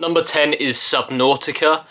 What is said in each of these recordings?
Number 10 is Subnautica,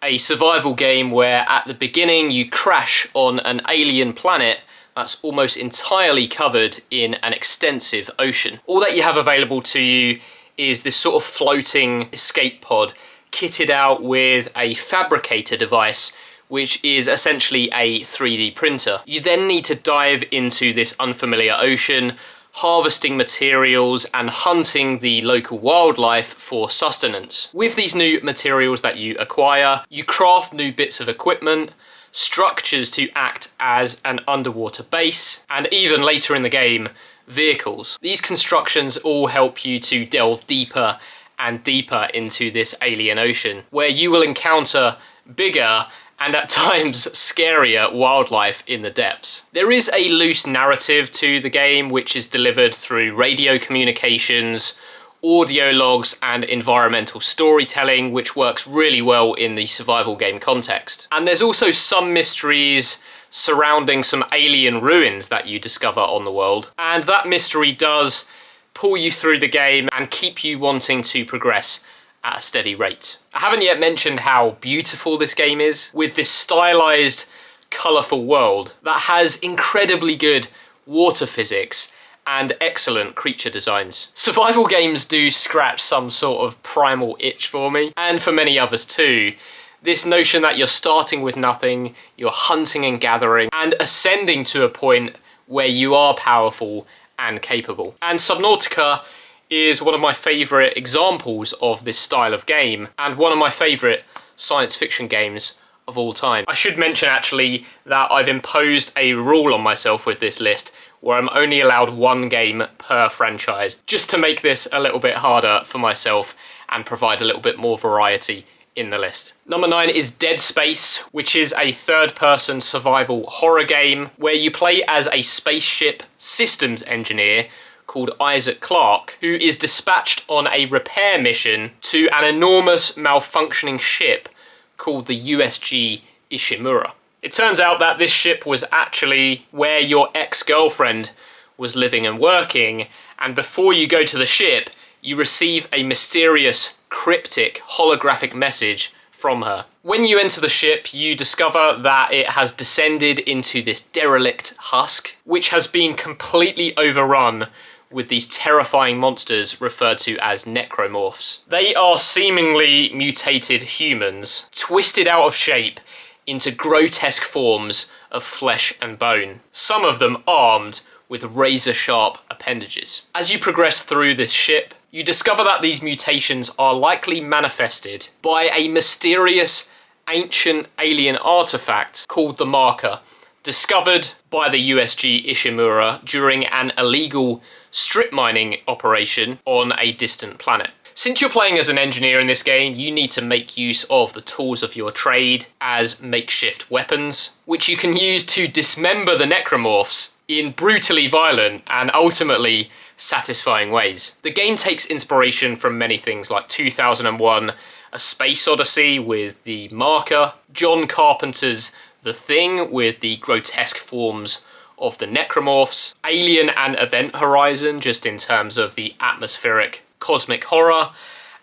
a survival game where at the beginning you crash on an alien planet that's almost entirely covered in an extensive ocean. All that you have available to you is this sort of floating escape pod kitted out with a fabricator device, which is essentially a 3D printer. You then need to dive into this unfamiliar ocean, harvesting materials and hunting the local wildlife for sustenance. With these new materials that you acquire, you craft new bits of equipment, structures to act as an underwater base, and even later in the game, vehicles. These constructions all help you to delve deeper and deeper into this alien ocean, where you will encounter bigger and at times scarier wildlife in the depths. There is a loose narrative to the game which is delivered through radio communications, audio logs and environmental storytelling, which works really well in the survival game context. And there's also some mysteries surrounding some alien ruins that you discover on the world, and that mystery does pull you through the game and keep you wanting to progress at a steady rate. I haven't yet mentioned how beautiful this game is, with this stylized, colourful world that has incredibly good water physics and excellent creature designs. Survival games do scratch some sort of primal itch for me, and for many others too. This notion that you're starting with nothing, you're hunting and gathering, and ascending to a point where you are powerful and capable. And Subnautica is one of my favourite examples of this style of game, and one of my favourite science fiction games of all time. I should mention actually that I've imposed a rule on myself with this list where I'm only allowed one game per franchise, just to make this a little bit harder for myself and provide a little bit more variety in the list. Number 9 is Dead Space, which is a third-person survival horror game where you play as a spaceship systems engineer called Isaac Clarke, who is dispatched on a repair mission to an enormous malfunctioning ship called the USG Ishimura. It turns out that this ship was actually where your ex-girlfriend was living and working, and before you go to the ship, you receive a mysterious, cryptic, holographic message from her. When you enter the ship, you discover that it has descended into this derelict husk, which has been completely overrun with these terrifying monsters referred to as necromorphs. They are seemingly mutated humans, twisted out of shape into grotesque forms of flesh and bone, some of them armed with razor-sharp appendages. As you progress through this ship, you discover that these mutations are likely manifested by a mysterious ancient alien artifact called the Marker, discovered by the USG Ishimura during an illegal strip mining operation on a distant planet. Since you're playing as an engineer in this game, you need to make use of the tools of your trade as makeshift weapons, which you can use to dismember the necromorphs in brutally violent and ultimately satisfying ways. The game takes inspiration from many things like 2001, A Space Odyssey with the Marker, John Carpenter's The Thing with the grotesque forms of the necromorphs, Alien and Event Horizon just in terms of the atmospheric cosmic horror,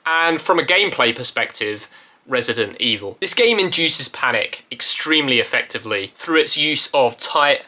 and from a gameplay perspective, Resident Evil. This game induces panic extremely effectively through its use of tight,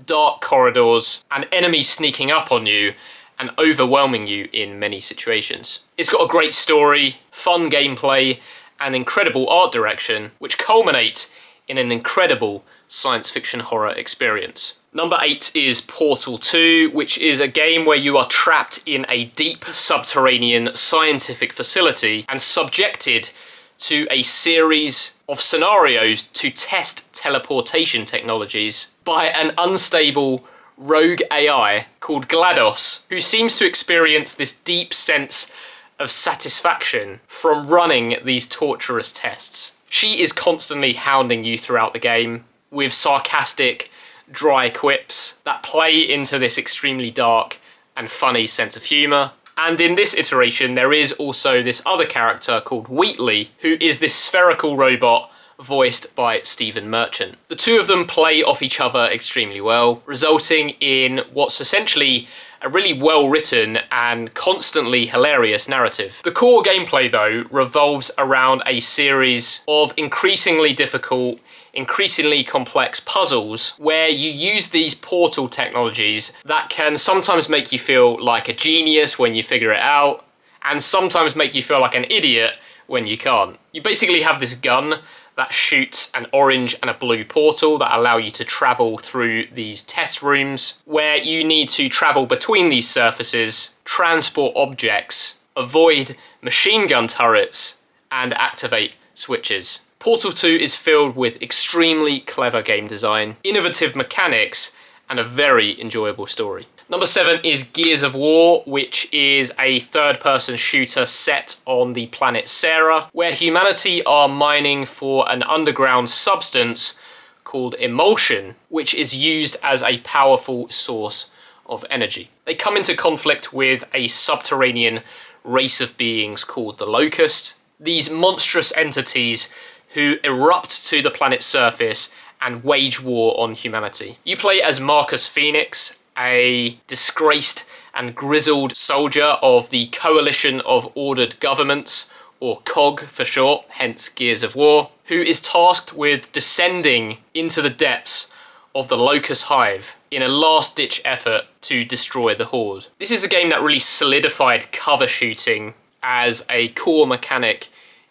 dark corridors and enemies sneaking up on you and overwhelming you in many situations. It's got a great story, fun gameplay, and incredible art direction, which culminates in an incredible science fiction horror experience. Number 8 is Portal 2, which is a game where you are trapped in a deep subterranean scientific facility and subjected to a series of scenarios to test teleportation technologies by an unstable rogue AI called GLaDOS, who seems to experience this deep sense of satisfaction from running these torturous tests. She is constantly hounding you throughout the game with sarcastic, dry quips that play into this extremely dark and funny sense of humour. And in this iteration, there is also this other character called Wheatley, who is this spherical robot voiced by Stephen Merchant. The two of them play off each other extremely well, resulting in what's essentially a really well written and constantly hilarious narrative. The core gameplay though revolves around a series of increasingly difficult, increasingly complex puzzles where you use these portal technologies that can sometimes make you feel like a genius when you figure it out, and sometimes make you feel like an idiot when you can't. You basically have this gun that shoots an orange and a blue portal that allow you to travel through these test rooms where you need to travel between these surfaces, transport objects, avoid machine gun turrets, and activate switches. Portal 2 is filled with extremely clever game design, innovative mechanics, and a very enjoyable story. Number 7 is Gears of War, which is a third-person shooter set on the planet Sarah, where humanity are mining for an underground substance called emulsion, which is used as a powerful source of energy. They come into conflict with a subterranean race of beings called the Locust. These monstrous entities who erupt to the planet's surface and wage war on humanity. You play as Marcus Phoenix, a disgraced and grizzled soldier of the Coalition of Ordered Governments, or COG for short, hence Gears of War, who is tasked with descending into the depths of the Locust Hive in a last-ditch effort to destroy the Horde. This is a game that really solidified cover shooting as a core mechanic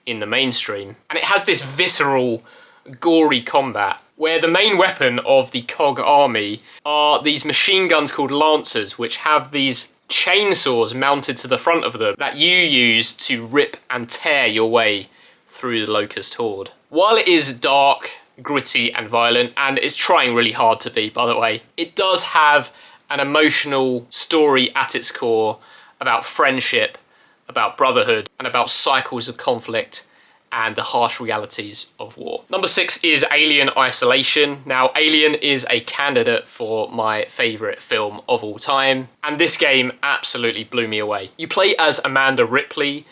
in the mainstream, and it has this visceral, gory combat where the main weapon of the COG army are these machine guns called Lancers, which have these chainsaws mounted to the front of them that you use to rip and tear your way through the Locust Horde. While it is dark, gritty and violent, and it's trying really hard to be, by the way, it does have an emotional story at its core about friendship, about brotherhood, and about cycles of conflict and the harsh realities of war. Number 6 is Alien Isolation. Now, Alien is a candidate for my favourite film of all time, and this game absolutely blew me away. You play as Amanda Ripley,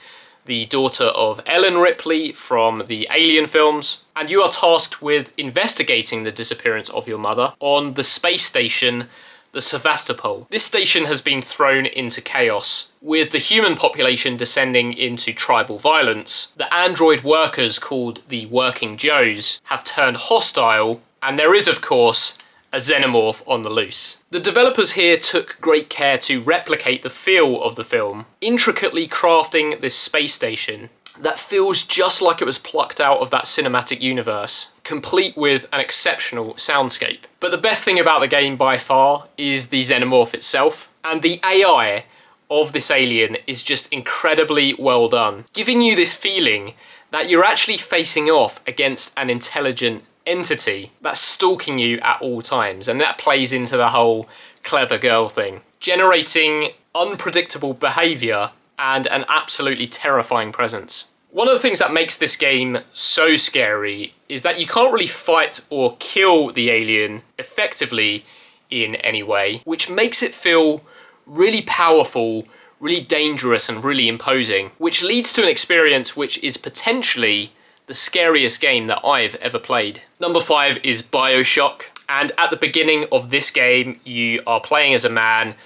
the daughter of Ellen Ripley from the Alien films, and you are tasked with investigating the disappearance of your mother on the space station the Sevastopol. This station has been thrown into chaos, with the human population descending into tribal violence. The android workers, called the Working Joes, have turned hostile, and there is, of course, a xenomorph on the loose. The developers here took great care to replicate the feel of the film, intricately crafting this space station that feels just like it was plucked out of that cinematic universe, complete with an exceptional soundscape. But the best thing about the game by far is the xenomorph itself, and the AI of this alien is just incredibly well done, giving you this feeling that you're actually facing off against an intelligent entity that's stalking you at all times, and that plays into the whole clever girl thing, generating unpredictable behaviour and an absolutely terrifying presence. One of the things that makes this game so scary is that you can't really fight or kill the alien effectively in any way, which makes it feel really powerful, really dangerous and really imposing, which leads to an experience which is potentially the scariest game that I've ever played. Number 5 is BioShock, and at the beginning of this game you are playing as a man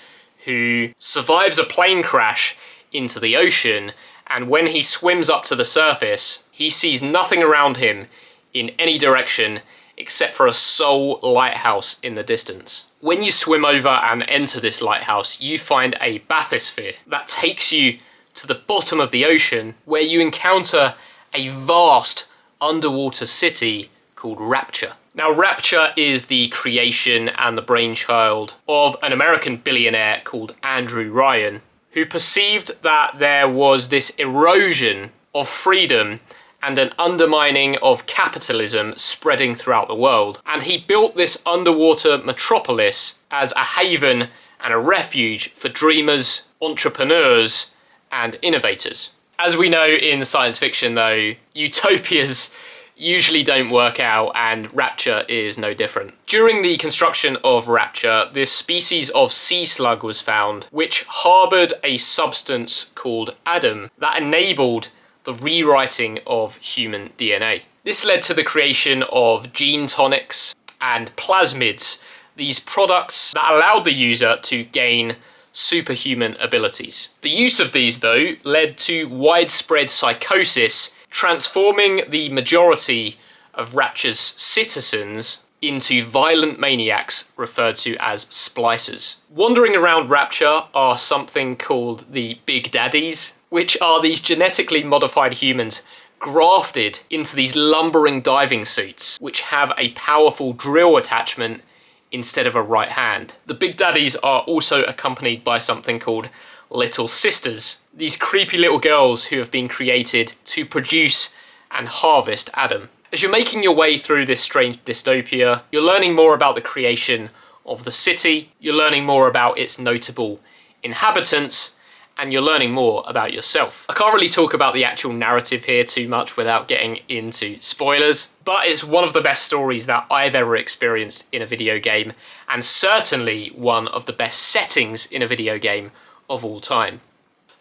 who survives a plane crash into the ocean, and when he swims up to the surface, he sees nothing around him in any direction except for a sole lighthouse in the distance. When you swim over and enter this lighthouse, you find a bathysphere that takes you to the bottom of the ocean, where you encounter a vast underwater city called Rapture. Now, Rapture is the creation and the brainchild of an American billionaire called Andrew Ryan, who perceived that there was this erosion of freedom and an undermining of capitalism spreading throughout the world. And he built this underwater metropolis as a haven and a refuge for dreamers, entrepreneurs, and innovators. As we know in science fiction though, utopias usually don't work out, and Rapture is no different. During the construction of Rapture, this species of sea slug was found, which harboured a substance called Adam that enabled the rewriting of human DNA. This led to the creation of gene tonics and plasmids, these products that allowed the user to gain superhuman abilities. The use of these, though, led to widespread psychosis, transforming the majority of Rapture's citizens into violent maniacs referred to as splicers. Wandering around Rapture are something called the Big Daddies, which are these genetically modified humans grafted into these lumbering diving suits, which have a powerful drill attachment instead of a right hand. The Big Daddies are also accompanied by something called Little Sisters, these creepy little girls who have been created to produce and harvest Adam. As you're making your way through this strange dystopia, you're learning more about the creation of the city, you're learning more about its notable inhabitants, and you're learning more about yourself. I can't really talk about the actual narrative here too much without getting into spoilers, but it's one of the best stories that I've ever experienced in a video game, and certainly one of the best settings in a video game of all time.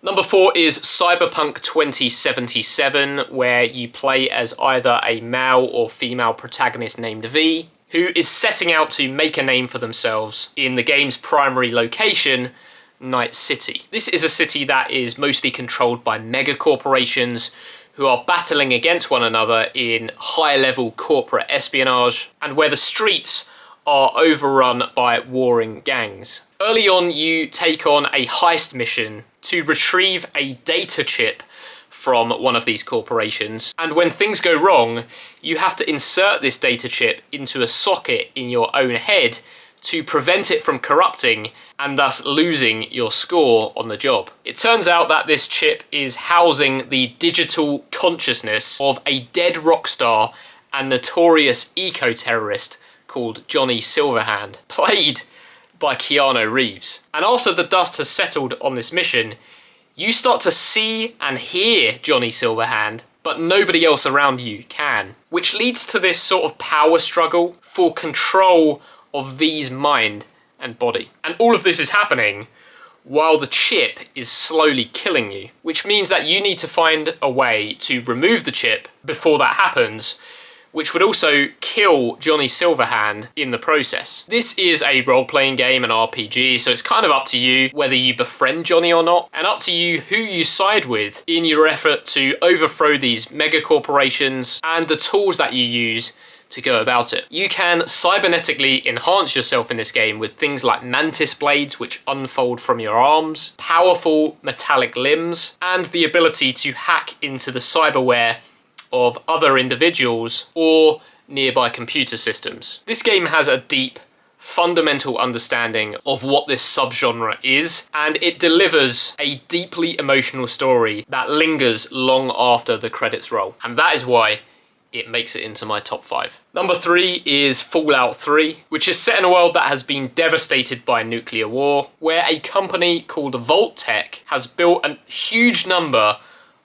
Number 4 is Cyberpunk 2077, where you play as either a male or female protagonist named V, who is setting out to make a name for themselves in the game's primary location, Night City. This is a city that is mostly controlled by mega corporations who are battling against one another in high-level corporate espionage, and where the streets are overrun by warring gangs. Early on, you take on a heist mission to retrieve a data chip from one of these corporations, and when things go wrong, you have to insert this data chip into a socket in your own head to prevent it from corrupting and thus losing your score on the job. It turns out that this chip is housing the digital consciousness of a dead rock star and notorious eco-terrorist called Johnny Silverhand, played by Keanu Reeves. And after the dust has settled on this mission, you start to see and hear Johnny Silverhand, but nobody else around you can, which leads to this sort of power struggle for control of V's mind and body. And all of this is happening while the chip is slowly killing you, which means that you need to find a way to remove the chip before that happens, which would also kill Johnny Silverhand in the process. This is a role-playing game, an RPG, so it's kind of up to you whether you befriend Johnny or not, and up to you who you side with in your effort to overthrow these mega corporations and the tools that you use to go about it. You can cybernetically enhance yourself in this game with things like mantis blades which unfold from your arms, powerful metallic limbs, and the ability to hack into the cyberware of other individuals or nearby computer systems. This game has a deep, fundamental understanding of what this subgenre is, and it delivers a deeply emotional story that lingers long after the credits roll. And that is why it makes it into my top 5. Number 3 is Fallout 3, which is set in a world that has been devastated by nuclear war, where a company called Vault Tech has built a huge number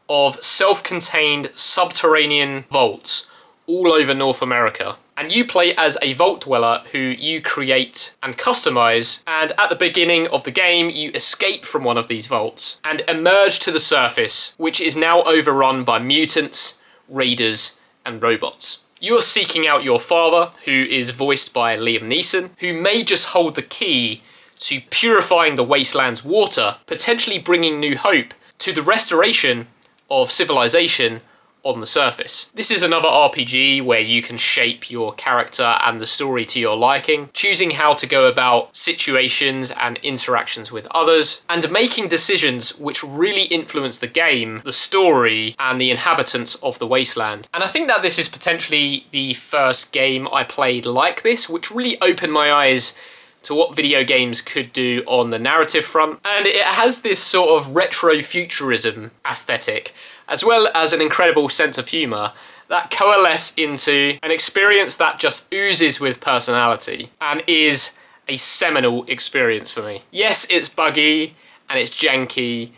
of self-contained subterranean vaults all over North America. And you play as a vault dweller who you create and customize, and at the beginning of the game you escape from one of these vaults and emerge to the surface, which is now overrun by mutants, raiders, and robots. You are seeking out your father, who is voiced by Liam Neeson, who may just hold the key to purifying the wasteland's water, potentially bringing new hope to the restoration of civilization on the surface. This is another RPG where you can shape your character and the story to your liking, choosing how to go about situations and interactions with others, and making decisions which really influence the game, the story, and the inhabitants of the wasteland. And I think that this is potentially the first game I played like this, which really opened my eyes to what video games could do on the narrative front. And it has this sort of retro-futurism aesthetic, as well as an incredible sense of humour that coalesce into an experience that just oozes with personality and is a seminal experience for me. Yes, it's buggy and it's janky,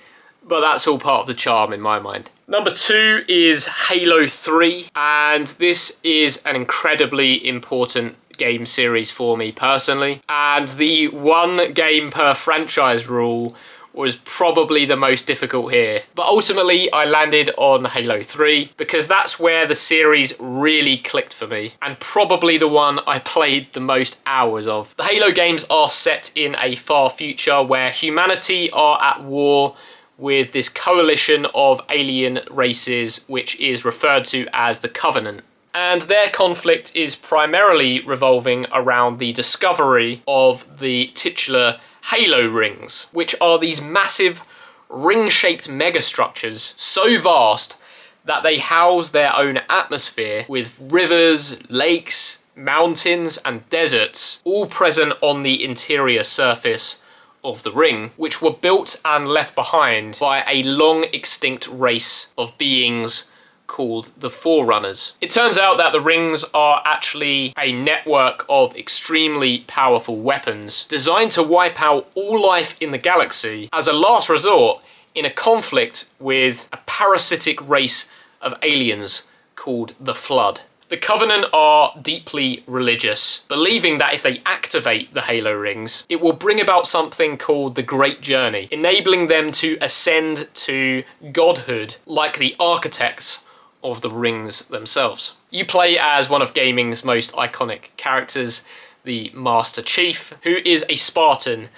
but that's all part of the charm in my mind. Number 2 is Halo 3, and this is an incredibly important game series for me personally, and the one game per franchise rule was probably the most difficult here. But ultimately, I landed on Halo 3 because that's where the series really clicked for me, and probably the one I played the most hours of. The Halo games are set in a far future where humanity are at war with this coalition of alien races, which is referred to as the Covenant. And their conflict is primarily revolving around the discovery of the titular Halo rings, which are these massive ring-shaped megastructures so vast that they house their own atmosphere with rivers, lakes, mountains and deserts all present on the interior surface of the ring, which were built and left behind by a long extinct race of beings called the Forerunners. It turns out that the rings are actually a network of extremely powerful weapons designed to wipe out all life in the galaxy as a last resort in a conflict with a parasitic race of aliens called the Flood. The Covenant are deeply religious, believing that if they activate the Halo rings, it will bring about something called the Great Journey, enabling them to ascend to godhood like the architects of the rings themselves. You play as one of gaming's most iconic characters, the Master Chief, who is a Spartan,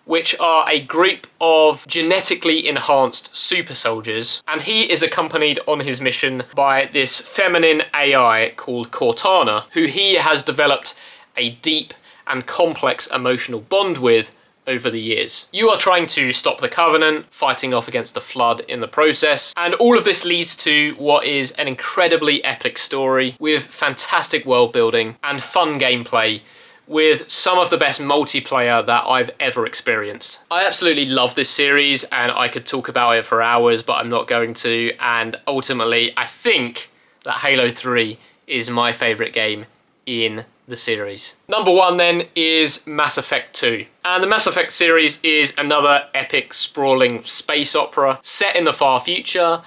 which are a group of genetically enhanced super soldiers, and he is accompanied on his mission by this feminine AI called Cortana, who he has developed a deep and complex emotional bond with over the years. You are trying to stop the Covenant, fighting off against the Flood in the process, and all of this leads to what is an incredibly epic story with fantastic world building and fun gameplay, with some of the best multiplayer that I've ever experienced. I absolutely love this series and I could talk about it for hours, but I'm not going to, and ultimately I think that Halo 3 is my favourite game in the series. Number one then is Mass Effect 2. And the Mass Effect series is another epic sprawling space opera set in the far future.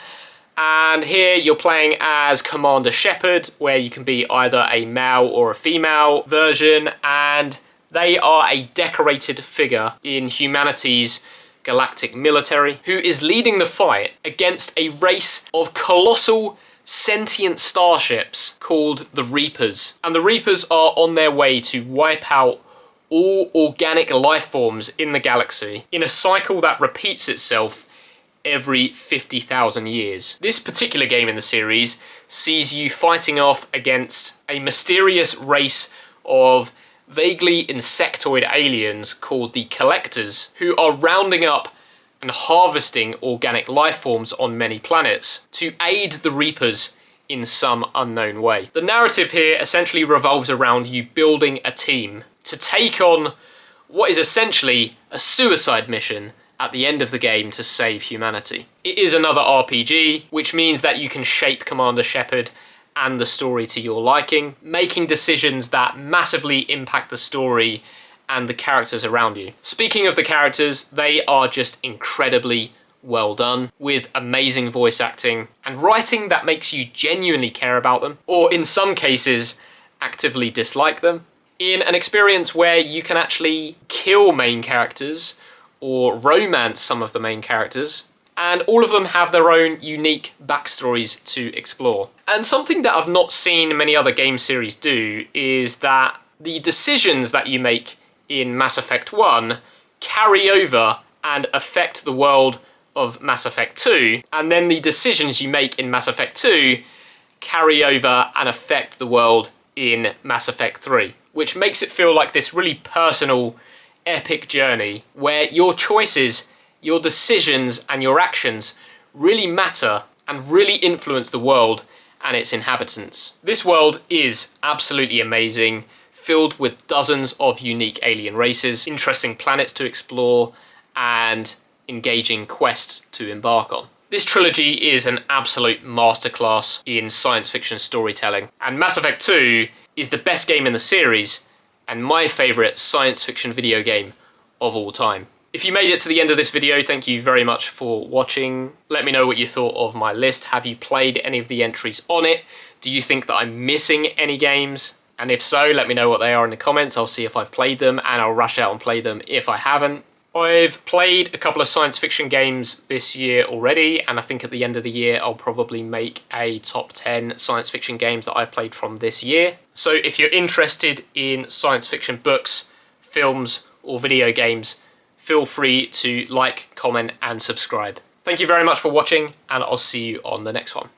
And here you're playing as Commander Shepard, where you can be either a male or a female version, and they are a decorated figure in humanity's galactic military who is leading the fight against a race of colossal sentient starships called the Reapers. And the Reapers are on their way to wipe out all organic life forms in the galaxy in a cycle that repeats itself every 50,000 years. This particular game in the series sees you fighting off against a mysterious race of vaguely insectoid aliens called the Collectors, who are rounding up and harvesting organic life forms on many planets to aid the Reapers in some unknown way. The narrative here essentially revolves around you building a team to take on what is essentially a suicide mission at the end of the game to save humanity. It is another RPG, which means that you can shape Commander Shepard and the story to your liking, making decisions that massively impact the story and the characters around you. Speaking of the characters, they are just incredibly well done, with amazing voice acting and writing that makes you genuinely care about them, or in some cases, actively dislike them, in an experience where you can actually kill main characters or romance some of the main characters, and all of them have their own unique backstories to explore. And something that I've not seen many other game series do is that the decisions that you make in Mass Effect 1 carry over and affect the world of Mass Effect 2, and then the decisions you make in Mass Effect 2 carry over and affect the world in Mass Effect 3, which makes it feel like this really personal, epic journey where your choices, your decisions and your actions really matter and really influence the world and its inhabitants. This world is absolutely amazing, filled with dozens of unique alien races, interesting planets to explore, and engaging quests to embark on. This trilogy is an absolute masterclass in science fiction storytelling, and Mass Effect 2 is the best game in the series and my favourite science fiction video game of all time. If you made it to the end of this video, thank you very much for watching. Let me know what you thought of my list. Have you played any of the entries on it? Do you think that I'm missing any games? And if so, let me know what they are in the comments. I'll see if I've played them and I'll rush out and play them if I haven't. I've played a couple of science fiction games this year already, and I think at the end of the year I'll probably make a top 10 science fiction games that I've played from this year. So if you're interested in science fiction books, films, or video games, feel free to like, comment, and subscribe. Thank you very much for watching, and I'll see you on the next one.